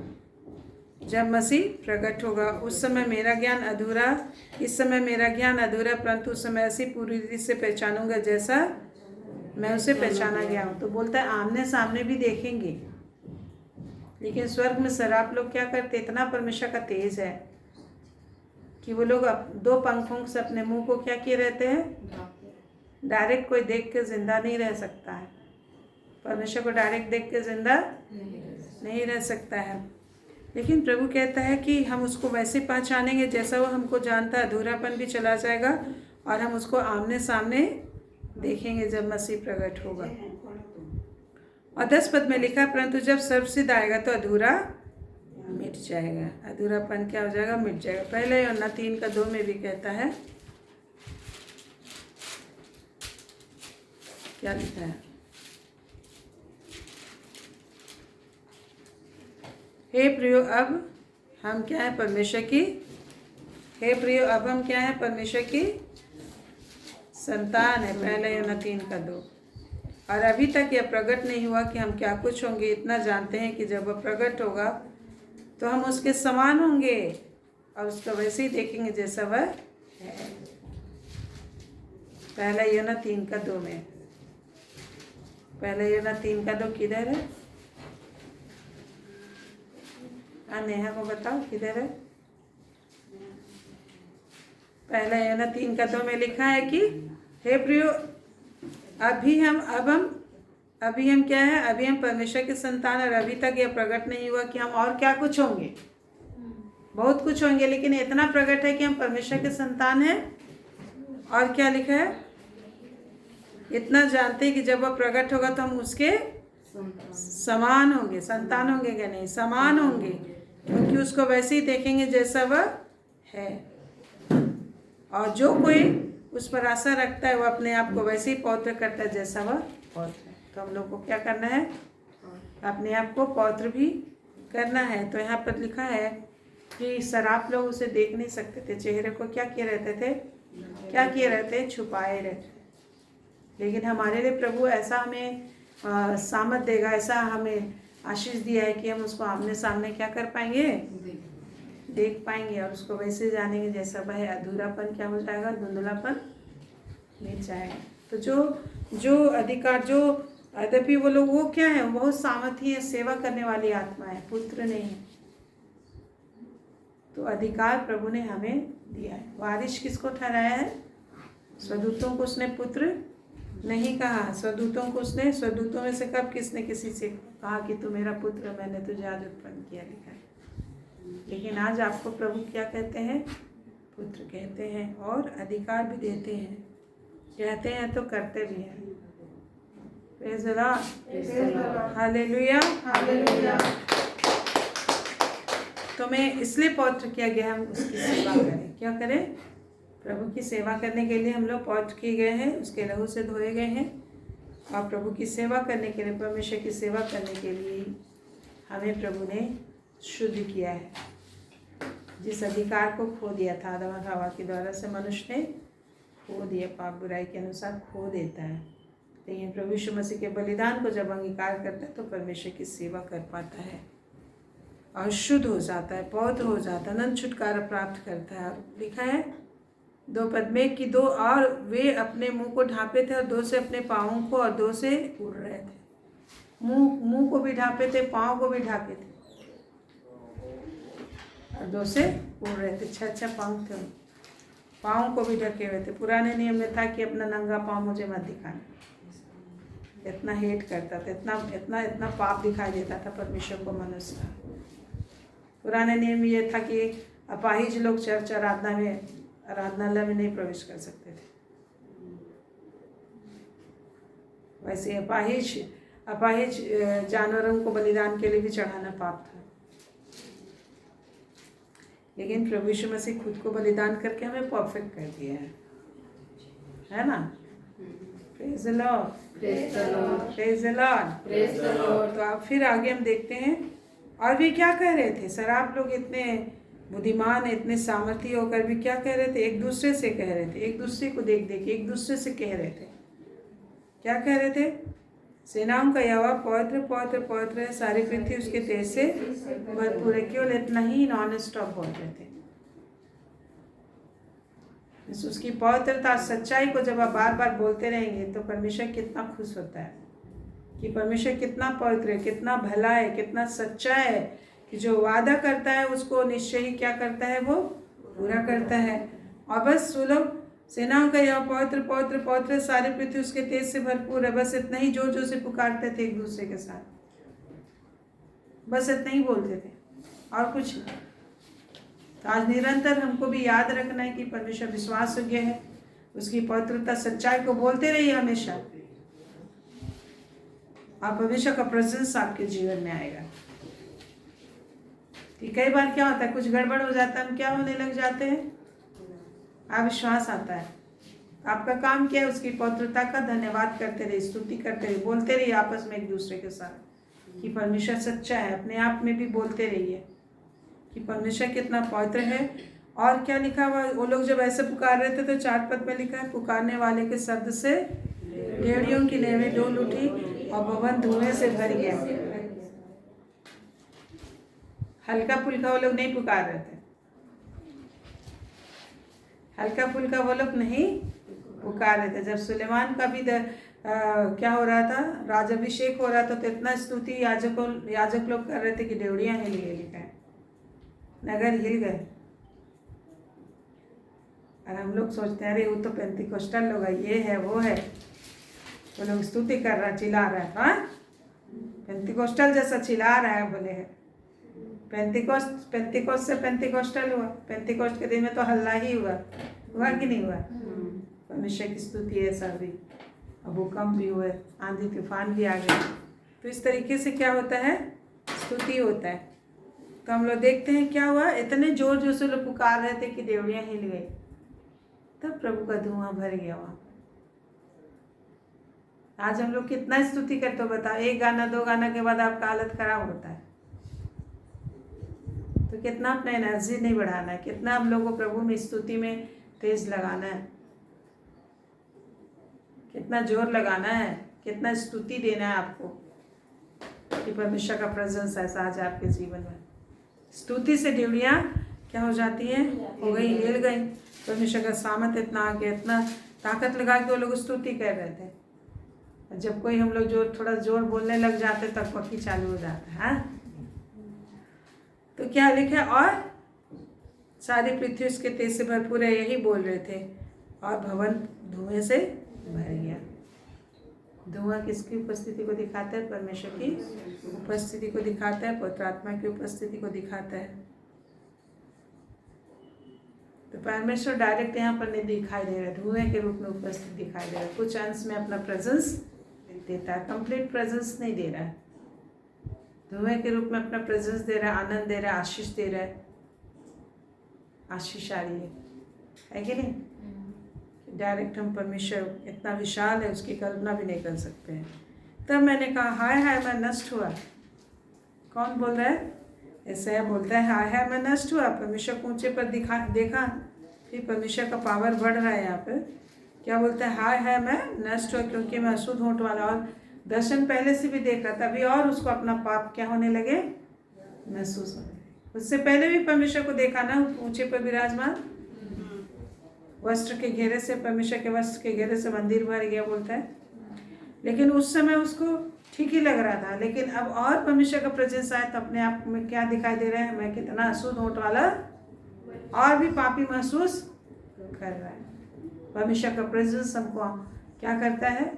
जब मसीह प्रकट होगा। उस समय मेरा ज्ञान अधूरा, इस समय मेरा ज्ञान अधूरा, परंतु उस समय ऐसी पूरी रीति से पहचानूंगा जैसा मैं उसे पहचाना गया हूँ। तो बोलता है आमने सामने भी देखेंगे, लेकिन स्वर्ग में सराप लोग क्या करते, इतना परमेश्वर का तेज है कि वो लोग 2 पंखों से अपने मुंह को क्या किए रहते हैं, डायरेक्ट कोई देख के जिंदा नहीं रह सकता है। परमेश्वर को डायरेक्ट देख के जिंदा नहीं रह सकता है, लेकिन प्रभु कहता है कि हम उसको वैसे पहचानेंगे जैसा वो हमको जानता है। अधूरापन भी चला जाएगा और हम उसको आमने सामने देखेंगे जब मसीह प्रकट होगा। और 10 पद में लिखा, परंतु जब सर्वसिद्ध आएगा तो अधूरा मिट जाएगा। अधूरापन क्या हो जाएगा, मिट जाएगा। पहले यूहन्ना 3:2 में भी कहता है, क्या लिखा है, हे प्रियो अब हम क्या है, परमेश्वर की, हे प्रियो अब हम क्या है, परमेश्वर की संतान है। पहले यूहन्ना 3:2। और अभी तक यह प्रकट नहीं हुआ कि हम क्या कुछ होंगे, इतना जानते हैं कि जब वह प्रकट होगा तो हम उसके समान होंगे और उसको वैसे ही देखेंगे जैसा वह है। पहला यूहन्ना 3:2 में, पहले यूहन्ना 3:2 किधर है? नेहा को बताओ किधर है? पहला यूहन्ना 3:2 में लिखा है कि हे प्रियो अभी हम क्या है, अभी हम परमेश्वर के संतान, और अभी तक यह प्रकट नहीं हुआ कि हम और क्या कुछ होंगे। बहुत कुछ होंगे, लेकिन इतना प्रकट है कि हम परमेश्वर के संतान हैं। और क्या लिखा है, इतना जानते हैं कि जब वह प्रकट होगा तो हम उसके समान होंगे। संतान होंगे क्या? नहीं, समान होंगे, क्योंकि उसको वैसे ही देखेंगे जैसा वह है। और जो कोई उस पर आशा रखता है वो अपने आप को वैसे ही पवित्र करता है जैसा वह पवित्र है। तो हम लोग को क्या करना है, अपने आप को पवित्र भी करना है। तो यहाँ पर लिखा है कि शराब लोग उसे देख नहीं सकते थे, चेहरे को क्या किए रहते थे, क्या किए रहते, छुपाए रहते। लेकिन हमारे लिए प्रभु ऐसा हमें सामर्थ देगा, ऐसा हमें आशीष दिया है कि हम उसको आमने सामने क्या कर पाएंगे, देख पाएंगे और उसको वैसे जानेंगे जैसा वह है। अधूरापन क्या हो जाएगा, धुंधलापन मिट जाएगा। तो जो अधिकार, जो यद्यपि वो लोग वो क्या है, बहुत सामर्थी है, सेवा करने वाली आत्मा है, पुत्र नहीं है। तो अधिकार प्रभु ने हमें दिया है। वारिस किसको ठहराया है? स्वदूतों को उसने पुत्र नहीं कहा। स्वदूतों को उसने, स्वदूतों में से कब किसने किसी से कहा कि तू मेरा पुत्र, मैंने तुझे आज उत्पन्न किया, लिखा है। लेकिन आज आपको प्रभु क्या कहते हैं, पुत्र कहते हैं, और अधिकार भी देते हैं। कहते हैं तो करते भी हैं। Praise the Lord, hallelujah, hallelujah. तो मैं इसलिए पवित्र किया गया, हम उसकी सेवा करें। क्या करें? प्रभु की सेवा करने के लिए हम लोग पवित्र किए गए हैं, उसके लहू से धोए गए हैं। और प्रभु की सेवा करने के लिए, परमेश्वर की सेवा करने के लिए हमें प्रभु ने शुद्ध किया है। जिस अधिकार को खो दिया था आदम और हवा के द्वारा से, मनुष्य ने खो दिया, पाप बुराई के अनुसार खो देता है। लेकिन प्रभु यीशु मसीह के बलिदान को जब अंगीकार करता है तो परमेश्वर की सेवा कर पाता है और शुद्ध हो जाता है, पवित्र हो जाता है, अनंत छुटकारा प्राप्त करता है। और लिखा है 2 पद में कि 2 और वे अपने मुंह को ढांपे थे और 2 से अपने पाँवों को, और 2 से उड़ रहे थे। मुंह को भी ढांपे थे, पाँव को भी ढांपे थे, और 2 से उड़ रहे थे। 6 पाँव थे, पाँव को भी ढके हुए थे। पुराने नियम में था कि अपना नंगा पाँव मुझे मत दिखाना। इतना हेट करता था, इतना पाप दिखाई देता था परमेश्वर को मनुष्य का। पुराने नियम में ये था कि अपाहिज लोग चर्च आराधनालय में नहीं प्रवेश कर सकते थे। वैसे अपाहिज जानवरों को बलिदान के लिए भी चढ़ाना पाप था। लेकिन प्रभु यीशु मसीह खुद को बलिदान करके हमें परफेक्ट कर दिया है ना? Praise the Lord, praise the Lord, praise the Lord, praise the Lord. तो अब फिर आगे हम देखते हैं। और वे क्या कह रहे थे? शराब लोग इतने बुद्धिमान, इतने सामर्थी होकर भी क्या कह रहे थे? एक दूसरे से कह रहे थे, एक दूसरे को देख देख एक दूसरे से कह रहे थे। क्या कह रहे थे? सेनाओं का यहोवा पवित्र पवित्र पवित्र है, सारी पृथ्वी उसके तेज से भरपूर है। केवल इतना ही नॉन स्टॉप बोल रहे थे। उसकी पवित्रता, सच्चाई को जब आप बार बार बोलते रहेंगे तो परमेश्वर कितना खुश होता है कि परमेश्वर कितना पवित्र है, कितना भला है, कितना सच्चा है, कि जो वादा करता है उसको निश्चय ही क्या करता है, वो पूरा करता है। और बस वो लोग सेनाओं का यह पवित्र पवित्र पवित्र, सारी पृथ्वी उसके तेज से भरपूर है। बस इतना ही जोर जोर से पुकारते थे एक दूसरे के साथ, बस इतना ही बोलते थे और कुछ नहीं। तो आज निरंतर हमको भी याद रखना है कि परमेश्वर विश्वास योग्य है, उसकी पवित्रता सच्चाई को बोलते रहिए हमेशा, और परमेश्वर का प्रेजेंस आपके जीवन में आएगा। कि कई बार क्या होता है, कुछ गड़बड़ हो जाता है, हम क्या होने लग जाते हैं, अविश्वास आता है। आपका काम क्या है, उसकी पवित्रता का धन्यवाद करते रहिए, स्तुति करते रहिए, बोलते रहिए आपस में एक दूसरे के साथ कि परमेश्वर सच्चा है। अपने आप में भी बोलते रहिए कि परमेश्वर कितना पवित्र है। और क्या लिखा हुआ, वो लोग जब ऐसे पुकार रहे थे तो 4 पद में लिखा है, पुकारने वाले के शब्द से भेड़ियों की नेवें डोल उठी और भवन धुएं से भर गया। हल्का फुल्का वो लोग नहीं पुकार रहे थे, हल्का फुल्का वो लोग नहीं पुकार रहे थे। जब सुलेमान का भी क्या हो रहा था, राजाभिषेक हो रहा था, तो इतना स्तुति याजक लोग कर रहे थे कि डेवड़ियां हिल गई, लिखा है नगर हिल गए। और हम लोग सोचते हैं अरे वो तो पेंतिकोस्टल लोग है, ये है वो है, वो लोग स्तुति कर रहा, चिल्ला रहा है। हाँ, पेंतिकोस्टल जैसा चिल्ला रहा है, बोले है पेंतिकोस्ट से पेंतिकोस्टल हुआ। पेंतिकोस्ट के दिन में तो हल्ला ही हुआ कि नहीं हुआ। परमेश्वर की स्तुति है सभी, अब भूकंप भी हुए, आंधी तूफान भी आ गए। तो इस तरीके से क्या होता है, स्तुति होता है। तो हम लोग देखते हैं क्या हुआ, इतने जोर जोर से लोग पुकार रहे थे कि डेवड़ियां हिल गई, तब प्रभु का धुआं भर गया वहाँ। आज हम लोग कितना स्तुति करते हो बताओ, 1 गाना 2 गाना के बाद आपका हालत खराब होता है। तो कितना अपना एनर्जी नहीं बढ़ाना है, कितना हम लोगों को प्रभु में स्तुति में तेज लगाना है, कितना जोर लगाना है, कितना स्तुति देना है आपको कि परमेश्वर का प्रेजेंस ऐसा आ जाए आपके जीवन में। स्तुति से डेवड़ियाँ क्या हो जाती है, हो गई, हिल गई। परमेश्वर का सामर्थ इतना आ गया, इतना ताकत लगा के वो लोग स्तुति कर रहे थे। जब कोई हम लोग जो थोड़ा जोर बोलने लग जाते तब पक्की चालू हो जाता है। तो क्या लिखा, और सारी पृथ्वी उसके तेज से भरपूर है, यही बोल रहे थे। और भवन धुएं से भर गया। धुआं किसकी उपस्थिति को दिखाता है, परमेश्वर की उपस्थिति को दिखाता है, पवित्र आत्मा की उपस्थिति को दिखाता है। तो परमेश्वर डायरेक्ट यहाँ पर नहीं दिखाई दे रहा है, धुएं के रूप में उपस्थित दिखाई दे रहा है। कुछ अंश में अपना प्रेजेंस देता है, कंप्लीट प्रेजेंस नहीं दे रहा है, धुएं के रूप में अपना प्रेजेंस दे रहा है, आनंद दे रहा है, आशीष दे रहा है। आशीष आ रही है कि नहीं। डायरेक्ट हम परमेश्वर इतना विशाल है, उसकी कल्पना भी नहीं कर सकते हैं। तब मैंने कहा हाय हाय मैं नष्ट हुआ। कौन बोल रहा है, ऐसा बोलता है हाय हाय मैं नष्ट हुआ। परमेश्वर को ऊंचे पर देखा, फिर परमेश्वर का पावर बढ़ रहा है यहाँ पे। क्या बोलता है, हाय हाय मैं नष्ट हुआ क्योंकि मैं अशुद्ध होंठ वाला। और दर्शन पहले से भी देख रहा था, अभी और उसको अपना पाप क्या होने लगे, महसूस होने लगे। उससे पहले भी परमेश्वर को देखा ना, ऊंचे पर विराजमान, वस्त्र के घेरे से, परमेश्वर के वस्त्र के घेरे से मंदिर भर गया बोलता है। लेकिन उस समय उसको ठीक ही लग रहा था, लेकिन अब और परमेश्वर का प्रेजेंस आया तो अपने आप में क्या दिखाई दे रहा है, मैं कितना अशुद्ध होंठ वाला और भी पापी महसूस कर रहा है। परमेश्वर का प्रेजेंस हमको क्या करता है,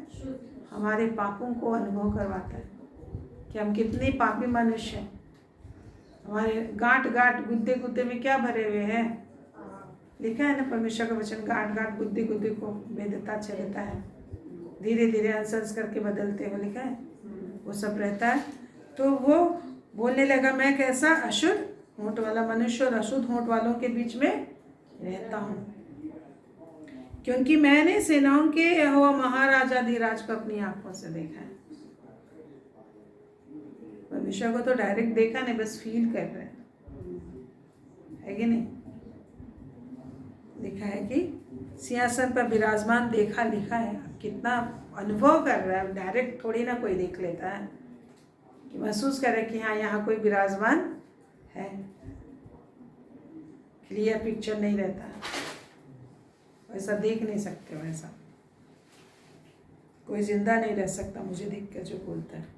हमारे पापों को अनुभव करवाता है कि हम कितने पापी मनुष्य हैं। हमारे गांठ गांठ गुद्दे गुद्दे में क्या भरे हुए हैं, लिखा है ना परमेश्वर का वचन, गांठ गांठ गुद्दे गुद्दे को भेदता चलता है, धीरे धीरे अंश करके बदलते हुए, लिखा है वो सब रहता है। तो वो बोलने लगा मैं कैसा अशुद्ध होंठ वाला मनुष्य और अशुद्ध होंठ वालों के बीच में रहता हूँ, क्योंकि मैंने सेनाओं के यहोवा महाराजा धीराज को अपनी आंखों से देखा है। परमेश्वर को तो डायरेक्ट देखा नहीं, बस फील कर रहे हैं, है कि नहीं। लिखा है कि सिंहासन पर विराजमान देखा, लिखा है। कितना अनुभव कर रहा है, डायरेक्ट थोड़ी ना कोई देख लेता है, कि महसूस करे कि हाँ यहाँ कोई विराजमान है। क्लियर पिक्चर नहीं रहता, वैसा देख नहीं सकते, वैसा कोई जिंदा नहीं रह सकता मुझे देख कर जो बोलता है।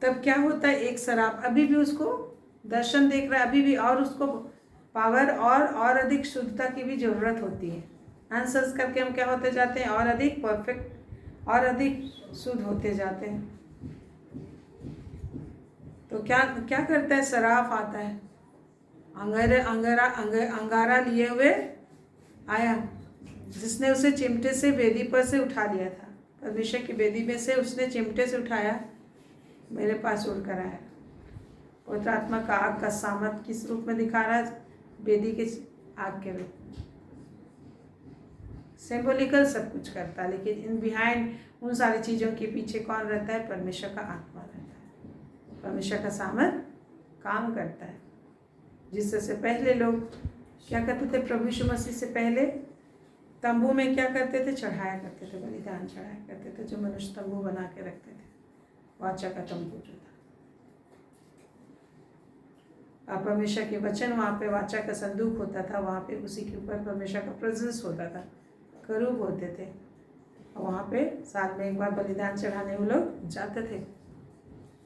तब क्या होता है, एक शराब अभी भी उसको दर्शन देख रहा है अभी भी, और उसको पावर और अधिक शुद्धता की भी ज़रूरत होती है। आंसर्स करके हम क्या होते जाते हैं, और अधिक परफेक्ट और अधिक शुद्ध होते जाते हैं। तो क्या क्या करता है, सराफ आता है, अंगारा लिए हुए आया, जिसने उसे चिमटे से वेदी पर से उठा लिया था। परमेश्वर की वेदी में से उसने चिमटे से उठाया, मेरे पास उड़कर आया। पवित्र आत्मा का आग का सामर्थ किस रूप में दिखा रहा है, वेदी के आग के रूप में। सिंबॉलिकल सब कुछ करता है, लेकिन इन बिहाइंड उन सारी चीज़ों के पीछे कौन रहता है, परमेश्वर का आत्मा रहता है। परमेश्वर का सामर्थ काम करता है। जिससे पहले लोग क्या करते थे, प्रभु यीशु मसीह से पहले तंबू में क्या करते थे, चढ़ाया करते थे, बलिदान चढ़ाया करते थे, जो मनुष्य तंबू बना के रखते थे, वाचा का तंबू जो था। परमेश्वर के वचन वहाँ पे वाचा का संदूक होता था, वहाँ पे उसी के ऊपर परमेश्वर का प्रेजेंस होता था, करूब होते थे, और वहाँ पे साल में एक बार बलिदान चढ़ाने वो लोग जाते थे।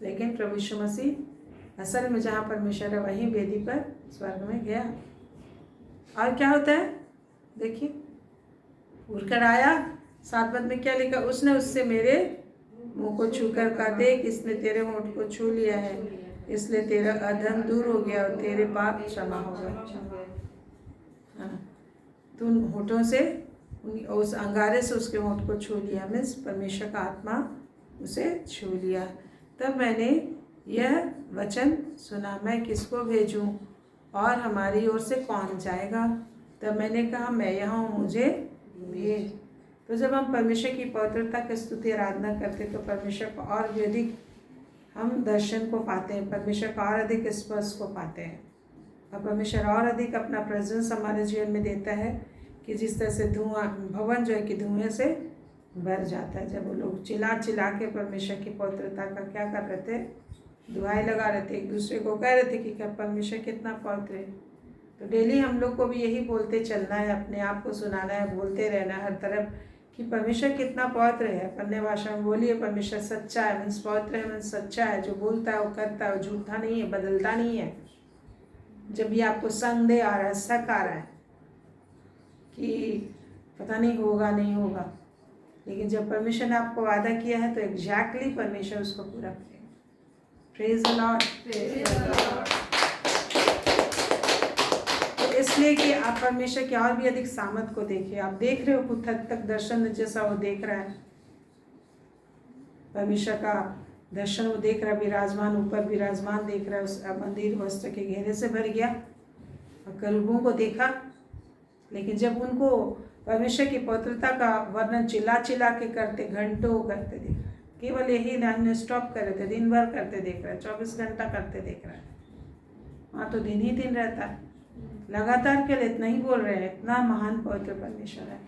लेकिन प्रभु यीशु मसीह असल में जहाँ परमेश्वर है वहीं वेदी पर स्वर्ग में गया। और क्या होता है, देखिए, उड़कर आया। 7 पद में क्या लिखा, उसने उससे मेरे मुंह को छूकर कहा, देख इसने तेरे होंठ को छू लिया है, इसलिए तेरा अधर्म दूर हो गया और तेरे पाप क्षमा हो गए। हाँ, तू होठों से उस अंगारे से उसके होंठ को छू लिया, मीन्स परमेश्वर का आत्मा उसे छू लिया। तब मैंने यह वचन सुना, मैं किसको भेजूं और हमारी ओर से कौन जाएगा। तब मैंने कहा, मैं यहाँ हूँ, मुझे भेज। तो जब हम परमेश्वर की पवित्रता की स्तुति आराधना करते तो परमेश्वर को और भी अधिक हम दर्शन को पाते हैं, परमेश्वर का और अधिक स्पर्श को पाते हैं, और परमेश्वर और अधिक अपना प्रेजेंस हमारे जीवन में देता है कि जिस तरह से धुआं, भवन जो है कि धुएं से भर जाता है। जब वो लोग चिल्ला चिल्ला के परमेश्वर की पवित्रता का क्या कर रहे थे, दुहाई लगा रहे थे, एक दूसरे को कह रहे थे कि क्या परमेश्वर कितना पवित्र है। तो डेली हम लोग को भी यही बोलते चलना है, अपने आप को सुनाना है, बोलते रहना हर तरफ कि परमेश्वर कितना पवित्र है। अपने भाषा में बोलिए, परमेश्वर सच्चा है, मीन्स पवित्र है, मीन्स सच्चा है, जो बोलता है वो करता है, वो झूठा नहीं है, बदलता नहीं है। जब भी आपको संदेह आ रहा है, शक आ रहा है कि पता नहीं होगा नहीं होगा, लेकिन जब परमेश्वर ने आपको वादा किया है तो एग्जैक्टली परमेश्वर उसको पूरा करेगा। Praise the Lord. तो इसलिए कि आप परमेश्वर के और भी अधिक सामर्थ को देखिए। आप देख रहे हो कुछ हद तक दर्शन जैसा वो देख रहा है, परमेश्वर का दर्शन वो देख रहा है, विराजमान ऊपर विराजमान देख रहा है। उस मंदिर वस्त्र के घेरे से भर गया और करूबों को देखा, लेकिन जब उनको परमेश्वर की पवित्रता का वर्णन चिल्ला चिल्ला के करते, घंटों करते देखा, केवल यही नॉन स्टॉप कर रहे थे, दिन भर करते देख रहा है, 24 घंटा करते देख रहा है। वहाँ तो दिन ही दिन रहता है, लगातार के लिए इतना ही बोल रहे हैं, इतना महान पवित्र परमेश्वर है।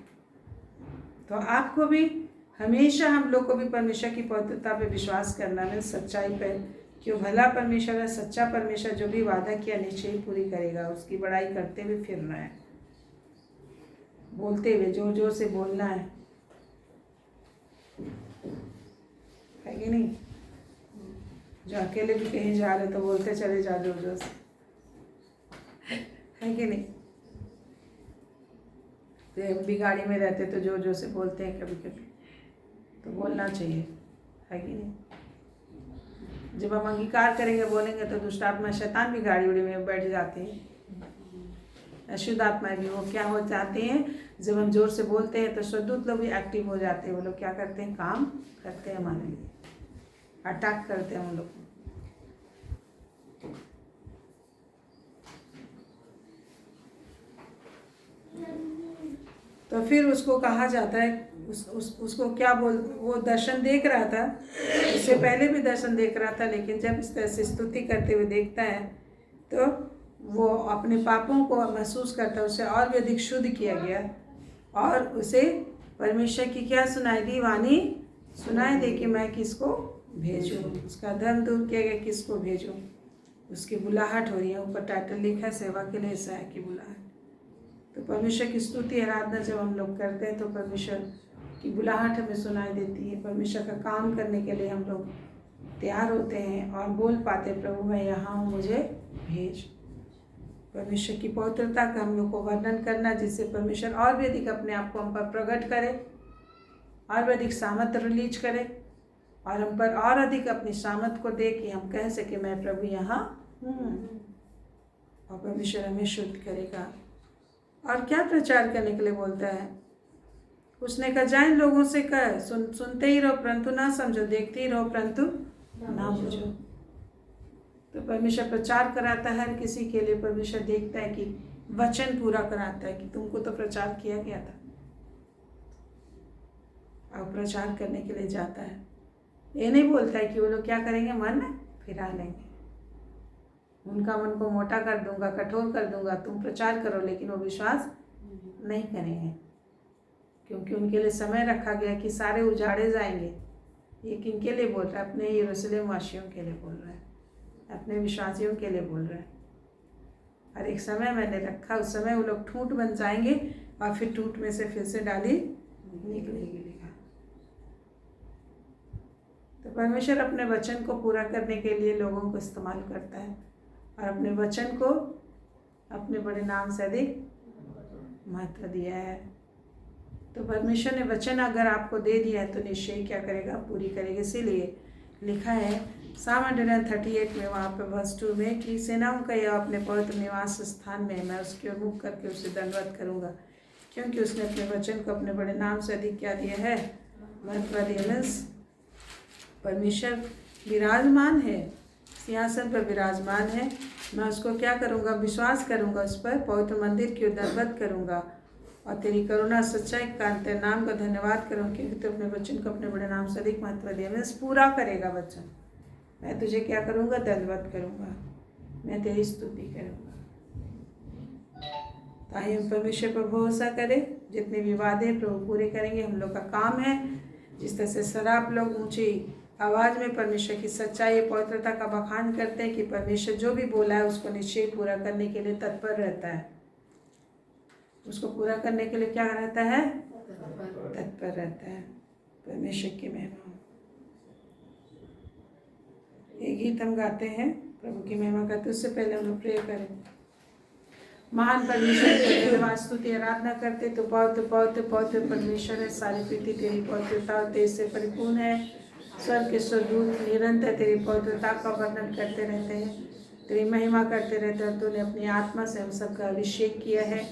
तो आपको भी हमेशा, हम लोग को भी परमेश्वर की पवित्रता पे विश्वास करना है, सच्चाई पे, क्यों भला परमेश्वर है, सच्चा परमेश्वर जो भी वादा किया निश्चय ही पूरी करेगा। उसकी बड़ाई करते हुए फिरना है, बोलते हुए, जोर जोर से बोलना है कि नहीं। जो अकेले भी कहीं जा रहे तो बोलते चले जा जोर जोर से, है कि नहीं। तो भी गाड़ी में रहते तो जोर जोर से बोलते हैं कभी कभी, तो बोलना चाहिए, है कि नहीं। जब हम अंगीकार करेंगे, बोलेंगे, तो दुष्ट आत्मा शैतान भी गाड़ी उड़ी में बैठ जाते हैं, अशुद्ध आत्माएं भी। वो क्या हो जाते हैं, जब हम जोर से बोलते हैं तो स्वदूत लोग भी एक्टिव हो जाते हैं। वो लोग क्या करते हैं, काम करते हैं हमारे लिए, अटैक करते हैं उन लोग को। तो फिर उसको कहा जाता है, उसको क्या बोल, वो दर्शन देख रहा था, उससे पहले भी दर्शन देख रहा था, लेकिन जब इस तरह से स्तुति करते हुए देखता है तो वो अपने पापों को महसूस करता है, उसे और भी अधिक शुद्ध किया गया, और उसे परमेश्वर की क्या सुनाई दी, वाणी सुनाई दे कि मैं किसको भेजूं, उसका धर्म दूर किया गया, किसको भेजूं। उसकी बुलाहट हो रही है, ऊपर टाइटल लिखा है, सेवा के लिए सहायक की बुलाहट। तो परमेश्वर की स्तुति आराधना जब हम लोग करते हैं तो परमेश्वर की बुलाहट हमें सुनाई देती है। परमेश्वर का काम करने के लिए हम लोग तैयार होते हैं और बोल पाते प्रभु मैं यहाँ हूँ, मुझे भेज। परमेश्वर की पवित्रता का हम लोग को वर्णन करना, जिससे परमेश्वर और भी अधिक अपने आप को हम पर प्रकट करे, और भी अधिक सामर्थ रिलीज करे, और हम पर और अधिक अपनी सामर्थ को दे कि हम कह सके मैं प्रभु यहाँ हूँ। और परमेश्वर हमें शुद्ध करेगा। और क्या प्रचार करने के लिए बोलता है? उसने कहा जाए लोगों से कह, सुनते ही रहो परंतु ना समझो, देखते ही रहो परंतु ना बुझो। तो परमेश्वर प्रचार कराता है हर किसी के लिए। परमेश्वर देखता है कि वचन पूरा कराता है कि तुमको तो प्रचार किया गया था, और प्रचार करने के लिए जाता है। ये नहीं बोलता है कि वो लोग क्या करेंगे, मन फिरा लेंगे, उनका मन को मोटा कर दूंगा, कठोर कर दूंगा, तुम प्रचार करो, लेकिन वो विश्वास नहीं करेंगे, क्योंकि उनके लिए समय रखा गया कि सारे उजाड़े जाएंगे। ये किनके लिए बोल रहा है? अपने यरूशलेम वासियों के लिए बोल रहा है, अपने विश्वासियों के लिए बोल रहा है। और एक समय मैंने रखा, उस समय वो लोग ठूंठ बन जाएंगे और फिर ठूंठ में से फिर से डाली निकलेगी। लिखा तो परमेश्वर अपने वचन को पूरा करने के लिए लोगों को इस्तेमाल करता है, और अपने वचन को अपने बड़े नाम से अधिक महत्व दिया है। तो परमेश्वर ने वचन अगर आपको दे दिया है तो निश्चय क्या करेगा, पूरी करेगा। इसीलिए लिखा है Psalm 138 में, वहाँ पे वर्स 2 में, कि सेनाओं का यह अपने पवित्र निवास स्थान में, मैं उसकी ओर मुख करके उसे दंडवत करूँगा, क्योंकि उसने अपने वचन को अपने बड़े नाम से अधिक क्या दिया है, महत्व दिया। परमेश्वर विराजमान है, सिंहासन पर विराजमान है। मैं उसको क्या करूँगा, विश्वास करूँगा, उस पर पवित्र मंदिर की ओर दंडवत करूँगा, और तेरी करुणा सच्चाई का तेरे नाम का धन्यवाद करूँ, क्योंकि तू अपने वचन को अपने बड़े नाम से अधिक महत्व दिया। मैं पूरा करेगा वचन, मैं तुझे क्या करूँगा, दंडवत करूँगा, मैं तेरी स्तुति करूँगा। ताकि हम परमेश्वर पर भरोसा करें, जितने भी वादे प्रभु पूरे करेंगे। हम लोग का काम है, जिस तरह से शराब लोग ऊंची आवाज़ में परमेश्वर की सच्चाई पवित्रता का बखान करते हैं कि परमेश्वर जो भी बोला है उसको निश्चय पूरा करने के लिए तत्पर रहता है। उसको पूरा करने के लिए क्या रहता है, तत्पर रहता है। परमेश्वर की महिमा। ये गीत हम गाते हैं प्रभु की महिमा करते, उससे पहले हम लोग प्रे करें। महान परमेश्वर की धन्यवाद स्तुति आराधना करते। तो पवित्र पवित्र पवित्र परमेश्वर है, सारी प्रीति तेरी पवित्रता और तेज से परिपूर्ण है। स्वर्ग के स्वदूत निरंतर तेरी पवित्रता का वर्णन करते रहते हैं, तेरी महिमा करते रहते हैं। तूने अपनी आत्मा से हम सबका अभिषेक किया है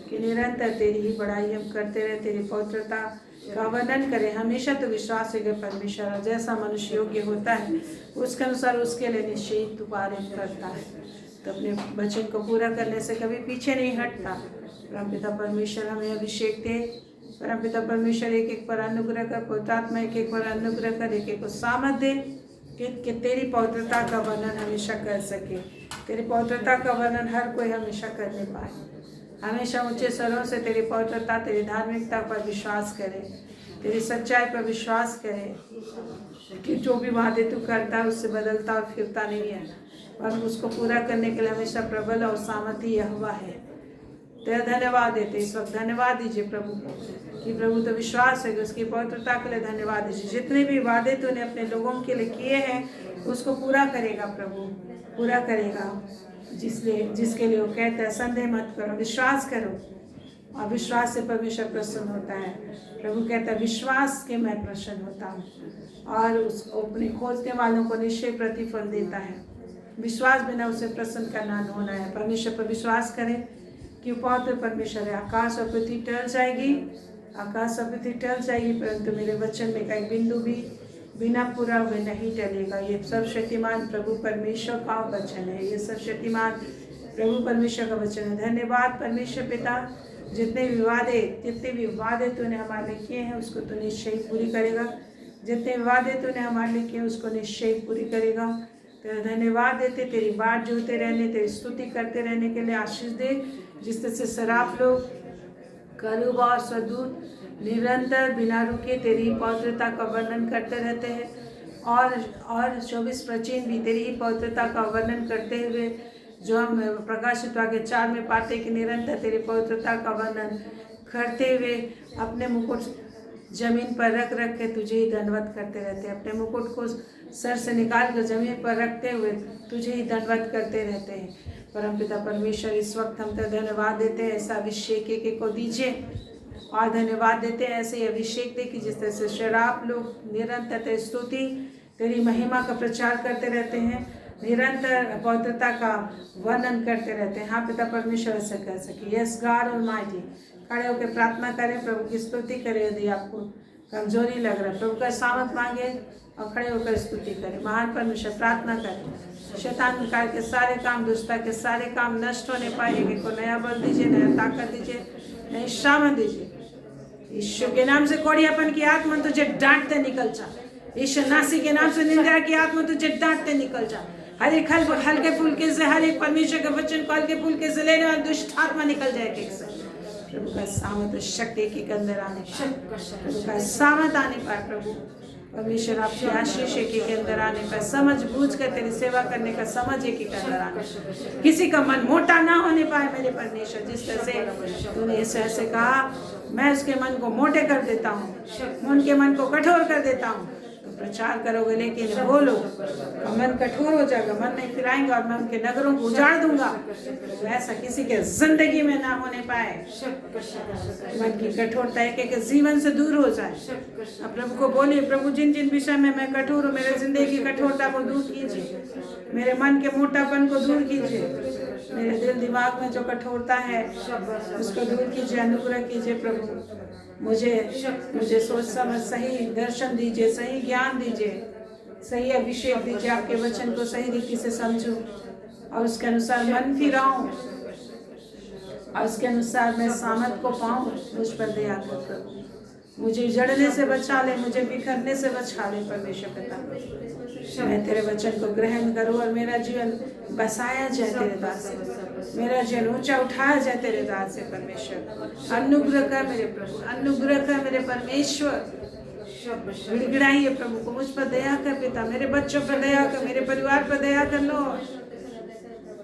कि निरंतर तेरी ही बड़ाई हम करते रहे, तेरी पवित्रता का वर्णन करें। हमेशा तो विश्वास है परमेश्वर, और जैसा मनुष्य योग्य होता है उसके अनुसार उसके लिए निश्चय तू पारित करता है। तो अपने वचन को पूरा करने से कभी पीछे नहीं हटता। परमपिता परमेश्वर हमें अभिषेक दे। परमपिता परमेश्वर एक एक पर अनुग्रह कर, पवित्रात्मा एक एक पर अनुग्रह कर, एक एक को सामर्थ दे कि तेरी पवित्रता का वर्णन हमेशा कर सके। तेरी पवित्रता का वर्णन हर कोई हमेशा करने पाए। हमेशा ऊंचे स्वरों से तेरी पवित्रता, तेरी धार्मिकता पर विश्वास करे, तेरी सच्चाई पर विश्वास करे कि जो भी वादे तू करता है उससे बदलता और फिरता नहीं है, और उसको पूरा करने के लिए हमेशा प्रबल और सामर्थी यहोवा है। तेरा धन्यवाद देते इस वक्त। धन्यवाद दीजिए प्रभु को कि प्रभु तो विश्वास है कि उसकी पवित्रता के लिए धन्यवाद दीजिए। जितने भी वादे तूने अपने लोगों के लिए किए हैं उसको पूरा करेगा प्रभु, पूरा करेगा। जिसके लिए वो कहता है संदेह मत करो, विश्वास करो, और विश्वास से परमेश्वर प्रसन्न होता है। प्रभु कहता है विश्वास के मैं प्रसन्न होता हूँ, और उसको अपने खोजने वालों को निश्चय प्रतिफल देता है। विश्वास बिना उसे प्रसन्न करना न होना है। परमेश्वर पर विश्वास करें कि पवित्र परमेश्वर है। आकाश और पृथ्वी टल जाएगी, आकाश और पृथ्वी टल जाएगी, परंतु मेरे वचन में का एक बिंदु भी बिना पूरा हुए नहीं टलेगा। ये सर्वशक्तिमान प्रभु परमेश्वर का वचन है, ये सर्वशक्तिमान प्रभु परमेश्वर का वचन है। धन्यवाद परमेश्वर पिता, जितने भी वादे तूने हमारे लिए किए हैं उसको तू निश्चय पूरी करेगा। जितने वादे तूने हमारे लिए किए उसको निश्चय पूरी करेगा। तेरा धन्यवाद देते, तेरी बाट जोते रहने, तेरी स्तुति करते रहने के लिए आशीष दे। जिस तरह से सराफ लोग, करूब और स्वदूत निरंतर बिना रुके तेरी पवित्रता का वर्णन करते रहते हैं, और 24 प्राचीन भी तेरी ही पवित्रता का वर्णन करते हुए, जो हम प्रकाशित वाक्य 4 में पाते कि निरंतर तेरी पवित्रता का वर्णन करते हुए अपने मुकुट जमीन पर रख रख के तुझे ही दंडवत करते रहते हैं। अपने मुकुट को सर से निकाल कर जमीन पर रखते हुए तुझे ही दंडवत करते रहते हैं। परमपिता परमेश्वर, इस वक्त हम तो धन्यवाद देते हैं, ऐसा अभिषेक एक को दीजिए और धन्यवाद देते हैं ऐसे अभिषेक दे कि जिस तरह से शराब लोग निरंतर स्तुति तेरी महिमा का प्रचार करते रहते हैं, निरंतर पवित्रता का वर्णन करते रहते हैं। हाँ पिता परमेश्वर ऐसा कर सके। यस गॉड ऑलमाइटी, खड़े होकर प्रार्थना करें, प्रभु की स्तुति करें। यदि आपको कमजोरी लग रहा है, प्रभु का सामर्थ मांगे और खड़े होकर स्तुति करें। महान परमेश्वर, प्रार्थना करें। शैतान निकाल के सारे काम, दुष्टता के सारे काम नष्ट होने पाएंगे। को नया बल दीजिए, नया ताकत दीजिए, नई सामर्थ दीजिए। ईश्वर के नाम से कोढ़ियापन की आत्मा तुझे डांटते निकल जा। ईश्वर नासी के नाम से निंदा की आत्मा तुझे डांटते निकल जा। हर एक हल्के फुल्के से, हर एक परमेश्वर के वचन को हल्के फुल्के से लेने वाली दुष्ट आत्मा निकल जाएगी। प्रभु का सामर्थ शक्ति के अंदर आने पाए, प्रभु का सामर्थ आने पाए। प्रभु परमेश्वर आपकी आशीष एक के अंदर आने पाए, समझ बूझ कर तेरी सेवा करने का समझ एक के अंदर आने पाए। किसी का मन मोटा ना होने पाए मेरे परमेश्वर। जिस तरह से तूने ऐसे कहा, मैं उसके मन को मोटे कर देता हूँ, मैं उनके मन को कठोर कर देता हूँ। तो प्रचार करोगे लेकिन वो लोग मन कठोर हो जाएगा, मन नहीं फिराएंगे और मैं उनके नगरों को उजाड़ दूंगा। तो ऐसा किसी के जिंदगी में ना होने पाए। मन की कठोरता एक जीवन से दूर हो जाए। अब प्रभु को बोलिए, प्रभु जिन जिन विषय में मैं कठोर हूँ, मेरे जिंदगी की कठोरता को दूर कीजिए, मेरे मन के मोटापन को दूर कीजिए, मेरे दिल दिमाग में जो कठोरता है उसको दूर कीजिए, अनुग्रह कीजिए। प्रभु मुझे सोच समझ सही दर्शन दीजिए, सही ज्ञान दीजिए, सही अभिषेक दीजिए, आपके वचन को सही रीति से समझूं और उसके अनुसार मन फिराऊं और उसके अनुसार मैं सामर्थ को पाऊं। मुझ पर दया कर प्रभु, मुझे जड़ने से बचा ले, मुझे बिखरने से बचा ले परमेश्वर पिता। मैं तेरे वचन को ग्रहण करूं और मेरा जीवन बसाया जाए तेरे दास से, मेरा जीवन ऊंचा उठाया जाए तेरे दास से। परमेश्वर अनुग्रह कर मेरे प्रभु, अनुग्रह कर मेरे परमेश्वर। गिड़गिड़ाइए प्रभु को, मुझ पर दया कर पिता, मेरे बच्चों पर दया कर, मेरे परिवार पर दया कर लो।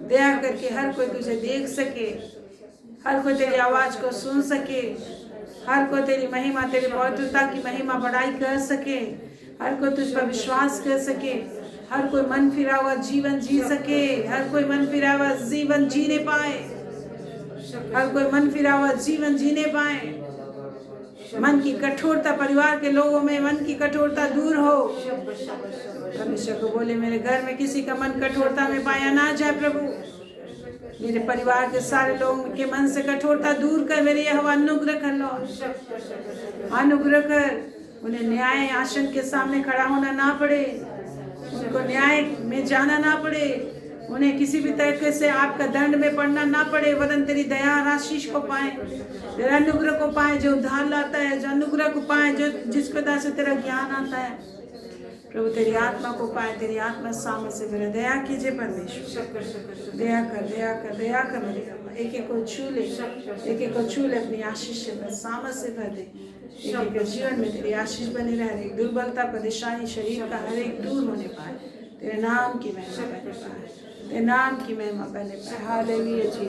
दया करके हर कोई तुझे देख सके, हर कोई तेरी आवाज को सुन सके, हर कोई तेरी महिमा, तेरी पवित्रता की महिमा बढ़ाई कर सके, हर कोई तुझ पर विश्वास कर सके, हर कोई मन फिरा हुआ जीवन जी सके, हर कोई मन फिरा हुआ जीवन जीने पाए, हर कोई मन फिरा हुआ जीवन जीने पाए। मन की कठोरता, परिवार के लोगों में मन की कठोरता दूर हो। परमेश्वर को बोले, मेरे घर में किसी का मन कठोरता में पाया ना जाए प्रभु। मेरे परिवार के सारे लोगों के मन से कठोरता दूर कर, मेरे यहोवा अनुग्रह कर लो, अनुग्रह कर। उन्हें न्याय आसन के सामने खड़ा होना ना पड़े, उनको न्याय में जाना ना पड़े, उन्हें किसी भी तरीके से आपका दंड में पड़ना ना पड़े, वरन तेरी दया आशीष को पाए, तेरा अनुग्रह को पाए, जो उद्धार लाता है, जो अनुग्रह को पाए, जो जिसके द्वारा से तेरा ज्ञान आता है। प्रभु तेरी आत्मा को पाए, तेरी आत्मा सामने से मेरे दया कीजिए परमेश्वर। दया कर, दया कर, दया कर मेरे प्रभु। एक एक को छू ले, एक एक को छू ले, अपनी आशीष से सामर्थ से भर दे। एक एक के जीवन में तेरी आशीष बनी रहे, दुर्बलता, परेशानी शरीर का हर एक दूर होने पाए, तेरे नाम की महिमा बने पाए, तेरे नाम की महिमा बने पाए। हालेलुया जी।